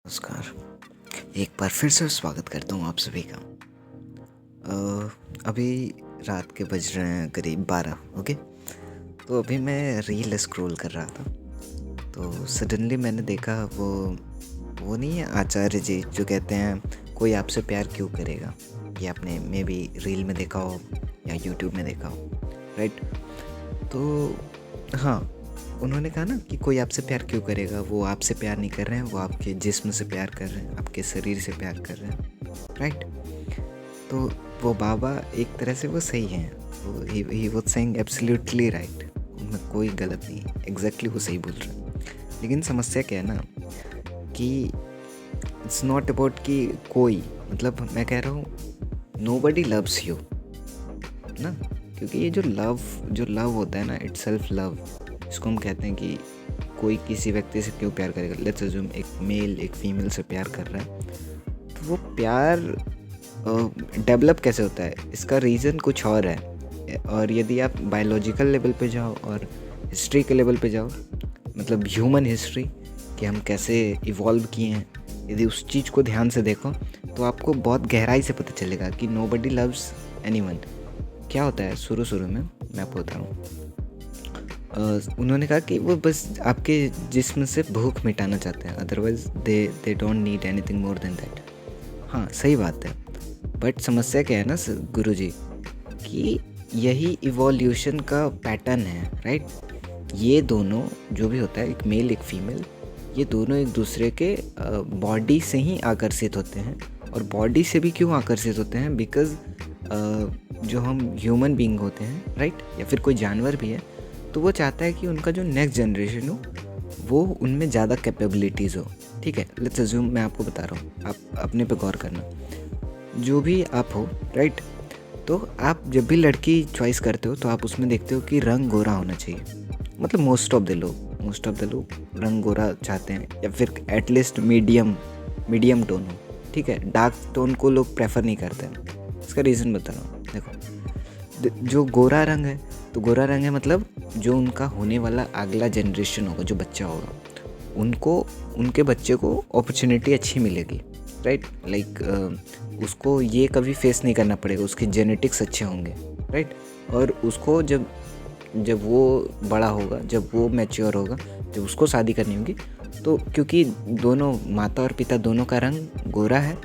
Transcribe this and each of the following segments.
नमस्कार। एक बार फिर से स्वागत करता हूँ आप सभी का। अभी रात के बज रहे हैं करीब 12। ओके, तो अभी मैं रील स्क्रॉल कर रहा था, तो सडनली मैंने देखा वो नहीं है आचार्य जी जो कहते हैं कोई आपसे प्यार क्यों करेगा। ये आपने मे बी रील में देखा हो या यूट्यूब में देखा हो, राइट। तो हाँ, उन्होंने कहा ना कि कोई आपसे प्यार क्यों करेगा। वो आपसे प्यार नहीं कर रहे हैं, वो आपके जिस्म से प्यार कर रहे हैं, आपके शरीर से प्यार कर रहे हैं, राइट। तो वो बाबा एक तरह से वो सही हैं। तो he was saying absolutely right, उनमें कोई गलत नहीं है, एग्जैक्टली वो सही बोल रहे हैं। लेकिन समस्या क्या है ना कि इट्स नॉट अबाउट कि कोई, मतलब मैं कह रहा हूँ नोबडी लव्स यू ना, क्योंकि ये जो लव होता है ना, इट्स सेल्फ लव, इसको हम कहते हैं कि कोई किसी व्यक्ति से क्यों प्यार करेगा। लेट्स अज्यूम एक मेल एक फीमेल से प्यार कर रहा है, तो वो प्यार डेवलप कैसे होता है, इसका रीज़न कुछ और है। और यदि आप बायोलॉजिकल लेवल पे जाओ और हिस्ट्री के लेवल पे जाओ, मतलब ह्यूमन हिस्ट्री कि हम कैसे इवॉल्व किए हैं, यदि उस चीज़ को ध्यान से देखो तो आपको बहुत गहराई से पता चलेगा कि नोबडी लव्स एनीवन। क्या होता है शुरू में मैं आपको बता रहा हूँ। उन्होंने कहा कि वो बस आपके जिस्म से भूख मिटाना चाहते हैं, otherwise they don't need anything more than that. हाँ, सही बात है, बट समस्या क्या है ना गुरुजी, कि यही इवोल्यूशन का पैटर्न है, राइट। ये दोनों जो भी होता है, एक मेल एक फीमेल, ये दोनों एक दूसरे के बॉडी से ही आकर्षित होते हैं। और बॉडी से भी क्यों आकर्षित होते हैं, बिकॉज जो हम ह्यूमन बीइंग होते हैं, राइट, या फिर कोई जानवर भी है, तो वो चाहता है कि उनका जो नेक्स्ट जनरेशन हो वो उनमें ज़्यादा कैपेबिलिटीज़ हो। ठीक है, लेट्स अज्यूम, मैं आपको बता रहा हूँ, आप अपने पे गौर करना। जो भी आप हो, राइट, तो आप जब भी लड़की चॉइस करते हो तो आप उसमें देखते हो कि रंग गोरा होना चाहिए। मतलब मोस्ट ऑफ द लोग रंग गोरा चाहते हैं, या फिर एटलीस्ट मीडियम टोन हो। ठीक है, डार्क टोन को लोग प्रेफर नहीं करते हैं। इसका रीज़न बता रहा हूँ। देखो, जो गोरा रंग है, तो गोरा रंग है मतलब जो उनका होने वाला अगला जनरेशन होगा, जो बच्चा होगा, उनको उनके बच्चे को अपॉर्चुनिटी अच्छी मिलेगी, राइट। लाइक उसको ये कभी फेस नहीं करना पड़ेगा, उसके जेनेटिक्स अच्छे होंगे, राइट। और उसको जब वो बड़ा होगा, जब वो मैच्योर होगा, जब उसको शादी करनी होगी, तो क्योंकि दोनों माता और पिता दोनों का रंग गोरा है,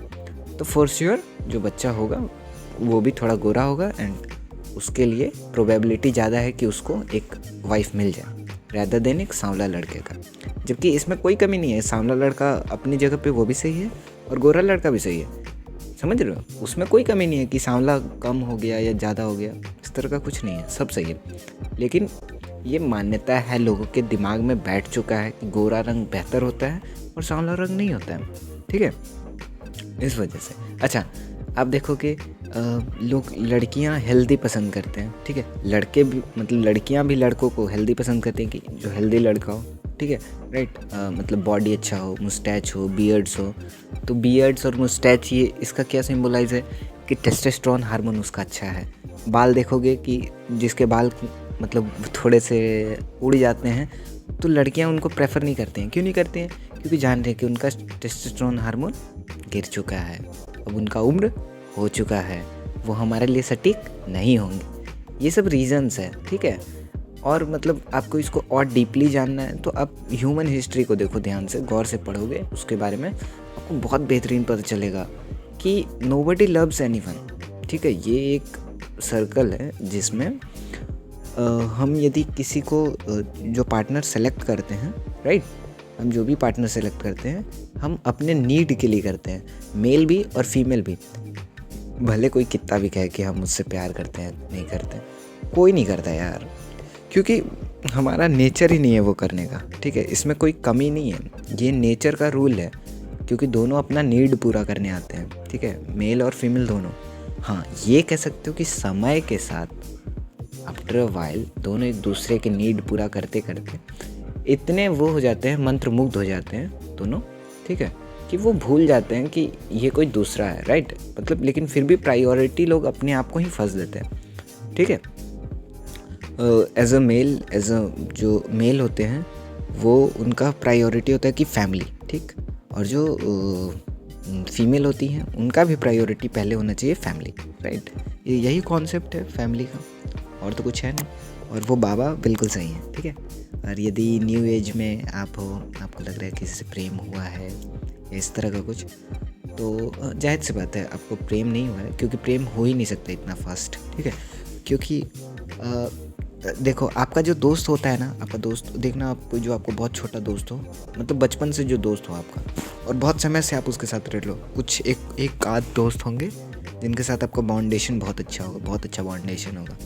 तो फॉर श्योर जो बच्चा होगा वो भी थोड़ा गोरा होगा, एंड उसके लिए प्रोबेबिलिटी ज़्यादा है कि उसको एक वाइफ मिल जाए रैदर देन एक सांवला लड़के का। जबकि इसमें कोई कमी नहीं है, सांवला लड़का अपनी जगह पे वो भी सही है और गोरा लड़का भी सही है, समझ रहे हो। उसमें कोई कमी नहीं है कि सांवला कम हो गया या ज़्यादा हो गया, इस तरह का कुछ नहीं है, सब सही है। लेकिन ये मान्यता है, लोगों के दिमाग में बैठ चुका है कि गोरा रंग बेहतर होता है और सांवला रंग नहीं होता है। ठीक है, इस वजह से। अच्छा, आप देखो कि लोग लड़कियां हेल्दी पसंद करते हैं, ठीक है, लड़के भी, मतलब लड़कियां भी लड़कों को हेल्दी पसंद करती हैं कि जो हेल्दी लड़का हो, ठीक है, राइट। मतलब बॉडी अच्छा हो, मुस्टैच हो, बियर्ड्स हो। तो बियर्ड्स और मुस्टैच, ये इसका क्या सिंबलाइज है कि टेस्टोस्टेरोन हार्मोन उसका अच्छा है। बाल देखोगे कि जिसके बाल मतलब थोड़े से उड़ जाते हैं, तो लड़कियां उनको प्रेफर नहीं करती हैं। क्यों नहीं करती हैं? क्योंकि जान रहे हैं कि उनका टेस्टोस्टेरोन हार्मोन गिर चुका है, अब उनका उम्र हो चुका है, वो हमारे लिए सटीक नहीं होंगे। ये सब रीजंस है, ठीक है। और मतलब आपको इसको और डीपली जानना है तो आप ह्यूमन हिस्ट्री को देखो, ध्यान से गौर से पढ़ोगे उसके बारे में, आपको बहुत बेहतरीन पता चलेगा कि नोबडी लव्स एनीवन। ठीक है, ये एक सर्कल है जिसमें हम यदि किसी को जो पार्टनर सेलेक्ट करते हैं, राइट, हम जो भी पार्टनर सेलेक्ट करते हैं हम अपने नीड के लिए करते हैं, मेल भी और फीमेल भी। भले कोई कितना भी कहे कि हम मुझसे प्यार करते हैं, नहीं करते, कोई नहीं करता यार, क्योंकि हमारा नेचर ही नहीं है वो करने का। ठीक है, इसमें कोई कमी नहीं है, ये नेचर का रूल है, क्योंकि दोनों अपना नीड पूरा करने आते हैं। ठीक है, मेल और फीमेल दोनों। हाँ, ये कह सकते हो कि समय के साथ आफ्टर अ वाइल दोनों एक दूसरे के नीड पूरा करते करते इतने वो हो जाते हैं, मंत्रमुग्ध हो जाते हैं दोनों, ठीक है, कि वो भूल जाते हैं कि ये कोई दूसरा है, राइट। मतलब लेकिन फिर भी प्रायोरिटी लोग अपने आप को ही फंस देते हैं। ठीक है, एज अ जो मेल होते हैं वो उनका प्रायोरिटी होता है कि फैमिली, ठीक, और जो फीमेल होती हैं उनका भी प्रायोरिटी पहले होना चाहिए फैमिली, राइट। यही कॉन्सेप्ट है फैमिली का, और तो कुछ है नहीं। और वो बाबा बिल्कुल सही है, ठीक है। और यदि न्यू एज में आप हो, आपको लग रहा है किसी से प्रेम हुआ है या इस तरह का कुछ, तो जाहिर सी बात है आपको प्रेम नहीं हुआ है, क्योंकि प्रेम हो ही नहीं सकता इतना फास्ट, ठीक है। क्योंकि देखो, आपका जो दोस्त होता है ना, आपका दोस्त देखना, आपको जो आपको बहुत छोटा दोस्त हो, मतलब बचपन से जो दोस्त हो आपका, और बहुत समय से आप उसके साथ रह लो, कुछ एक आध दोस्त होंगे जिनके साथ आपका बाउंडेशन बहुत अच्छा होगा, बहुत अच्छा बाउंडेशन होगा।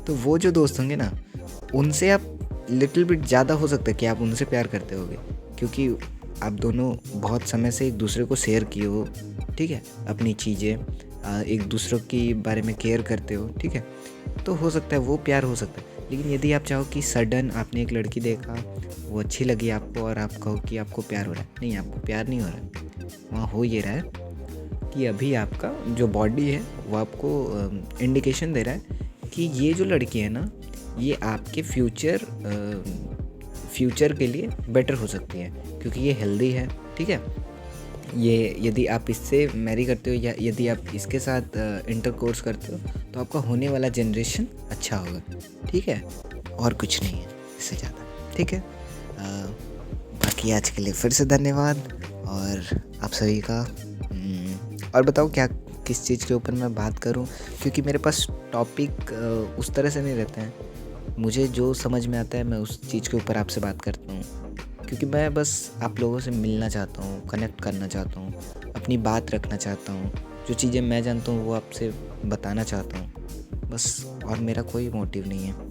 तो वो जो दोस्त होंगे ना, उनसे आप लिटिल बिट ज़्यादा हो सकता है कि आप उनसे प्यार करते होगे, क्योंकि आप दोनों बहुत समय से एक दूसरे को शेयर किए हो, ठीक है, अपनी चीज़ें, एक दूसरे के बारे में केयर करते हो, ठीक है। तो हो सकता है वो प्यार हो सकता है। लेकिन यदि आप चाहो कि सडन आपने एक लड़की देखा, वो अच्छी लगी आपको, और आप कहो कि आपको प्यार हो रहा है, नहीं, आपको प्यार नहीं हो रहा है। वहाँ हो ये रहा है कि अभी आपका जो बॉडी है वो आपको इंडिकेशन दे रहा है कि ये जो लड़की है ना, ये आपके फ्यूचर के लिए बेटर हो सकती है, क्योंकि ये हेल्दी है, ठीक है। ये यदि आप इससे मैरी करते हो या यदि आप इसके साथ इंटरकोर्स करते हो, तो आपका होने वाला जनरेशन अच्छा होगा, ठीक है। और कुछ नहीं है इससे ज़्यादा, ठीक है। बाकी आज के लिए फिर से धन्यवाद, और आप सभी का। और बताओ क्या, किस चीज़ के ऊपर मैं बात करूं, क्योंकि मेरे पास टॉपिक उस तरह से नहीं रहते हैं। मुझे जो समझ में आता है मैं उस चीज़ के ऊपर आपसे बात करता हूँ, क्योंकि मैं बस आप लोगों से मिलना चाहता हूँ, कनेक्ट करना चाहता हूँ, अपनी बात रखना चाहता हूँ, जो चीज़ें मैं जानता हूँ वो आपसे बताना चाहता हूँ, बस। और मेरा कोई मोटिव नहीं है।